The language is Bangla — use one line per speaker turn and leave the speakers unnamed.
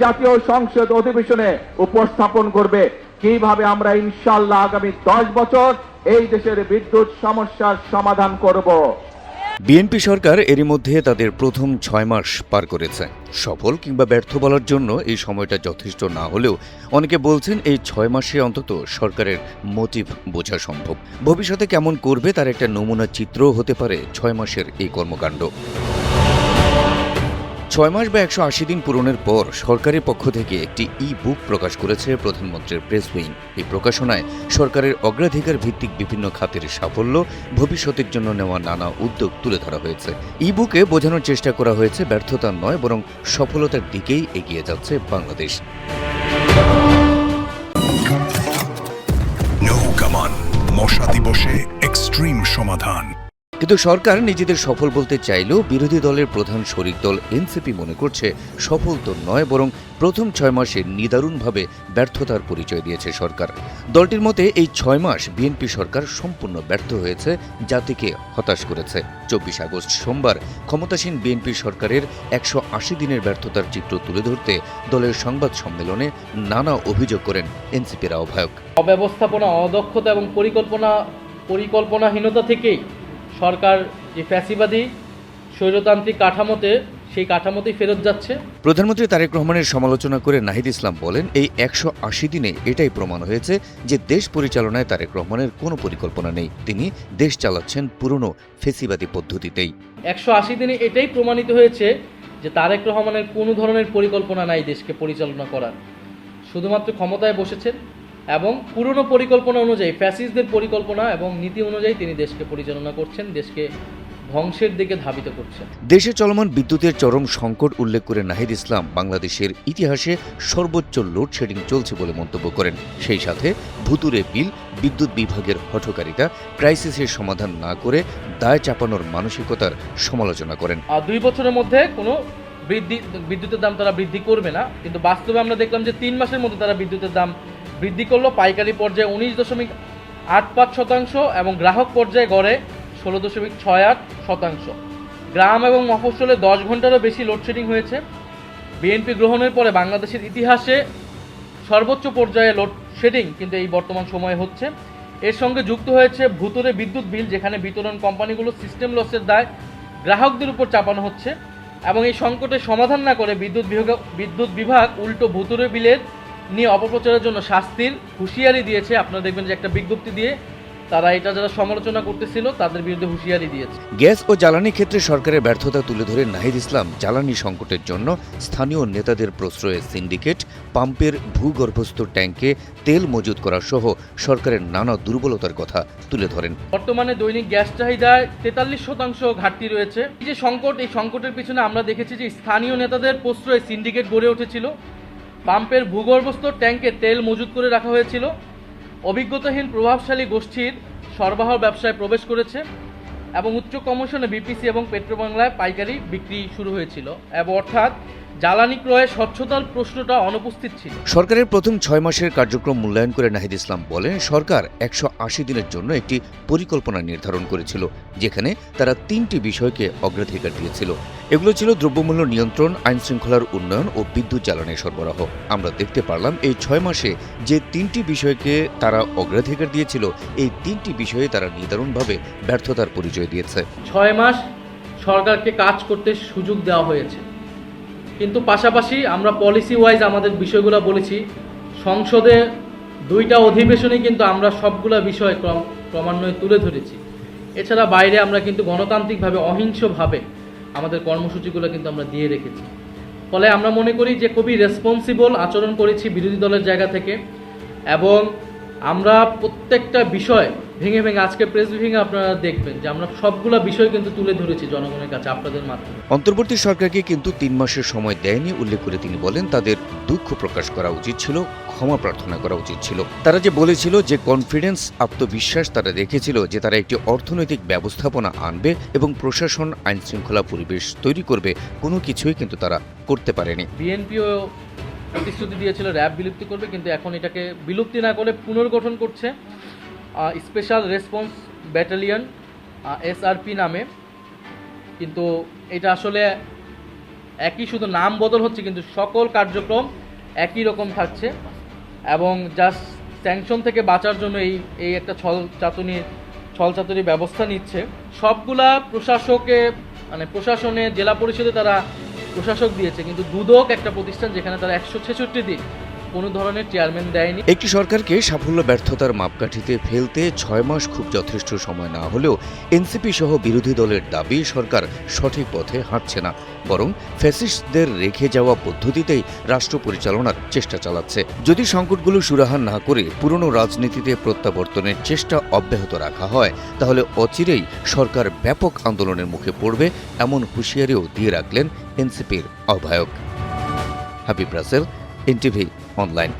জাতীয় সংসদ অধিবেশনে উপস্থাপন করবে কিভাবে আমরা ইনশাআল্লাহ আগামী 10 বছর এই দেশের বিদ্যুৎ সমস্যার সমাধান করব।
বিএনপি সরকার এরই মধ্যে তাদের প্রথম 6 মাস পার করেছে। সফল কিংবা ব্যর্থ বলার জন্য এই সময়টা যথেষ্ট না হলেও অনেকে বলছেন এই 6 মাসে অন্তত সরকারের মোটিভ বোঝা সম্ভব। ভবিষ্যতে কেমন করবে তার একটা নমুনা চিত্রও হতে পারে 6 মাসের এই কর্মকাণ্ড। 6 মাস বা 180 দিন পূরণের পর সরকারের পক্ষ থেকে একটি ই-বুক প্রকাশ করেছে প্রধানমন্ত্রীর প্রেস উইং। এই প্রকাশনায় সরকারের অগ্রাধিকার ভিত্তিক বিভিন্ন খাতের সাফল্য, ভবিষ্যতের জন্য নেওয়া নানা উদ্যোগ তুলে ধরা হয়েছে। ই-বুকে বোঝানোর চেষ্টা করা হয়েছে ব্যর্থতা নয় বরং সফলতার দিকেই এগিয়ে যাচ্ছে বাংলাদেশ।
নৌকামান মশা দিবসে এক্সট্রিম সমাধান।
কিন্তু সরকার নিজেদের সফল বলতে চাইলেও বিরোধী দলের প্রধান শরিক দল এনসিপি মনে করছে সফল তো নয় বরং প্রথম 6 মাসে নিদারুণভাবে ব্যর্থতার পরিচয় দিয়েছে সরকার। দলটির মতে এই 6 মাস বিএনপি সরকার সম্পূর্ণ ব্যর্থ হয়েছে, জাতিকে হতাশ করেছে। 24 আগস্ট সোমবার ক্ষমতাসীন বিএনপি সরকারের 180 দিনের ব্যর্থতার চিত্র তুলে ধরতে দলের সংবাদ সম্মেলনে নানা অভিযোগ করেন এনসিপির আহ্বায়ক।
অব্যবস্থাপনা, অদক্ষতা এবং পরিকল্পনাহীনতা থেকেই সরকার যে ফ্যাসিবাদী স্বৈরতান্ত্রিক সেই কাঠামোতেই ফেরত যাচ্ছে।
প্রধানমন্ত্রী তারেক রহমানের সমালোচনা করে নাহিদ ইসলাম বলেন, এই 180 দিনে এটাই প্রমাণ হয়েছে যে দেশ পরিচালনায় তারেক রহমানের কোনো পরিকল্পনা নেই। তিনি দেশ চালাচ্ছেন পুরনো ফ্যাসিবাদী পদ্ধতিতেই।
180 দিনে এটাই প্রমাণিত হয়েছে যে তারেক রহমানের কোনো ধরনের পরিকল্পনা নাই দেশকে পরিচালনা করার। শুধুমাত্র ক্ষমতায় বসেছেন এবং পুরনো পরিকল্পনা অনুযায়ী, ফ্যাসিস্টদের পরিকল্পনা এবং নীতি অনুযায়ী তিনি দেশকে পরিচালনা করছেন, দেশকে ধ্বংসের দিকে ধাবিত করছেন।
দেশে চলমান বিদ্যুতের চরম সংকট উল্লেখ করে নাহিদ ইসলাম বাংলাদেশের ইতিহাসে সর্বোচ্চ লোডশেডিং চলছে বলে মন্তব্য করেন। সেই সাথে ভুতুরে বিল, বিদ্যুৎ বিভাগের হঠকারিতা, ক্রাইসিসের সমাধান না করে দায় চাপানোর মানসিকতার সমালোচনা করেন।
2 বছরের মধ্যে কোনো বিদ্যুতের দাম তারা বৃদ্ধি করবে না, কিন্তু বাস্তবে আমরা দেখলাম যে 3 মাসের মধ্যে তারা বিদ্যুতের দাম বৃদ্ধি করলো। পাইকারি পর্যায়ে 19.85% এবং গ্রাহক পর্যায়ে গড়ে 16.68%। গ্রাম এবং মফস্বলে 10 ঘন্টারও বেশি লোডশেডিং হয়েছে। বিএনপি গ্রহণের পরে বাংলাদেশের ইতিহাসে সর্বোচ্চ পর্যায়ে লোডশেডিং কিন্তু এই বর্তমান সময়ে হচ্ছে। এর সঙ্গে যুক্ত হয়েছে ভুতুরে বিদ্যুৎ বিল, যেখানে বিতরণ কোম্পানিগুলো সিস্টেম লসের দায় গ্রাহকদের উপর চাপানো হচ্ছে এবং এই সংকটের সমাধান না করে বিদ্যুৎ বিভাগ উল্টো ভুতুরে বিলের নিয়ে অপপ্রচারের জন্য শাস্তির হুঁশিয়ারি দিয়েছে। আপনারা দেখবেন যে একটা বিজ্ঞপ্তি দিয়ে তারা এটা যারা সমালোচনা করতেছিল তাদের বিরুদ্ধে হুঁশিয়ারি দিয়েছে।
গ্যাস ও জ্বালানি ক্ষেত্রে সরকারের ব্যর্থতা তুলে ধরে নাহিদ ইসলাম জ্বালানি সংকটের জন্য স্থানীয় নেতাদের প্রশ্রয়ে সিন্ডিকেট, পাম্পের ভূগর্ভস্থ ট্যাঙ্কে তেল মজুত করা সহ সরকারের নানা দুর্বলতার কথা তুলে ধরেন।
বর্তমানে দৈনিক গ্যাস চাহিদায় 43% ঘাটতি রয়েছে। এই যে সংকট, এই সংকটের পিছনে আমরা দেখেছি যে স্থানীয় নেতাদের প্রশ্রয়ে সিন্ডিকেট গড়ে উঠেছিল, পাম্পের ভূগর্ভস্থ ট্যাঙ্কে তেল মজুত করে রাখা হয়েছিল, অভিজ্ঞতাহীন প্রভাবশালী গোষ্ঠীর সরবরাহ ব্যবসায় প্রবেশ করেছে এবং উচ্চ কমিশনে বিপিসি এবং পেট্রোবাংলায় পাইকারি বিক্রি শুরু হয়েছিল এবং অর্থাৎ জ্বালানি ক্রয়ে স্বচ্ছতার প্রশ্নটা অনুপস্থিত ছিল।
সরকারের প্রথম 6 মাসের কার্যক্রম মূল্যায়ন করে নাহিদ ইসলাম বলেন, সরকার 180 দিনের জন্য একটি পরিকল্পনা নির্ধারণ করেছিল, যেখানে তারা 3টি বিষয়কে অগ্রাধিকার দিয়েছিল। এগুলো ছিল দ্রব্যমূল্য নিয়ন্ত্রণ, আইনশৃঙ্খলার উন্নয়ন ও বিদ্যুৎ জ্বালানি সরবরাহ। আমরা দেখতে পারলাম এই 6 মাসে যে 3টি বিষয়কে তারা অগ্রাধিকার দিয়েছিল, এই 3টি বিষয়ে তারা নিদারুণভাবে ব্যর্থতার পরিচয় দিয়েছে।
6 মাস সরকারকে কাজ করতে সুযোগ দেওয়া হয়েছে, কিন্তু পাশাপাশি আমরা পলিসি ওয়াইজ আমাদের বিষয়গুলো বলেছি। সংসদে 2টা অধিবেশনে কিন্তু আমরা সবগুলা বিষয় ক্রমান্বয়ে তুলে ধরেছি। এছাড়া বাইরে আমরা কিন্তু গণতান্ত্রিকভাবে, অহিংসভাবে আমাদের কর্মসূচিগুলো কিন্তু আমরা দিয়ে রেখেছি। ফলে আমরা মনে করি যে খুবই রেসপন্সিবল আচরণ করেছি বিরোধী দলের জায়গা থেকে এবং আমরা প্রত্যেকটা বিষয় ভেঙে আজকে প্রেস ব্রিফিংয়ে আপনারা দেখবেন যে আমরা সবগুলা বিষয় কিন্তু তুলে ধরেছি জনগণের কাছে আপনাদের মাধ্যমে।
অন্তর্বর্তী সরকারকে কিন্তু 3 মাসের সময় দেয়নি উল্লেখ করে তিনি বলেন, তাদের দুঃখ প্রকাশ করা উচিত ছিল, ক্ষমা প্রার্থনা করা উচিত ছিল। তারা যে বলেছিল যে কনফিডেন্স, আত্মবিশ্বাস তারা রেখেছিল যে তারা একটি অর্থনৈতিক ব্যবস্থাপনা আনবে এবং প্রশাসন আইন শৃঙ্খলা পরিবেশ তৈরি করবে, কোনো কিছুই কিন্তু তারা করতে পারেনি।
বিএনপিও প্রতিশ্রুতি দিয়েছিল র্যাব বিলুপ্তি করবে, কিন্তু এখন এটাকে বিলুপ্তি না করে পুনর্গঠন করছে স্পেশাল রেসপন্স ব্যাটালিয়ন SRP নামে। কিন্তু এটা আসলে একই, শুধু নাম বদল হচ্ছে কিন্তু সকল কার্যক্রম একই রকম থাকছে। এবং জাস্ট স্যাংশন থেকে বাঁচার জন্য এই একটা ছলচাতুরি ব্যবস্থা নিচ্ছে। সবগুলা প্রশাসনে জেলা পরিষদে তারা প্রশাসক দিয়েছে, কিন্তু দুদক একটা প্রতিষ্ঠান যেখানে তারা 166 দিন কোনো ধরনের চেয়ারম্যান দেয়নি।
একটি সরকারকে সাফল্য ব্যর্থতার মাপকাঠিতে ফেলতে 6 মাস খুব যথেষ্ট সময় না হলেও এনসিপি সহ বিরোধী দলের দাবি সরকার সঠিক পথে হাঁটছে না, বরং ফ্যাসিস্টদের রেখে যাওয়া পদ্ধতিতেই রাষ্ট্র পরিচালনার চেষ্টা চালাচ্ছে। যদি সংকটগুলো সুরাহা না করে পুরনো রাজনীতিতে প্রত্যাবর্তনের চেষ্টা অব্যাহত রাখা হয়, তাহলে অচিরেই সরকার ব্যাপক আন্দোলনের মুখে পড়বে, এমন হুঁশিয়ারিও দিয়ে রাখলেন এনসিপির আহ্বায়ক। হাবিব রাসেল, এনটিভি অনলাইন।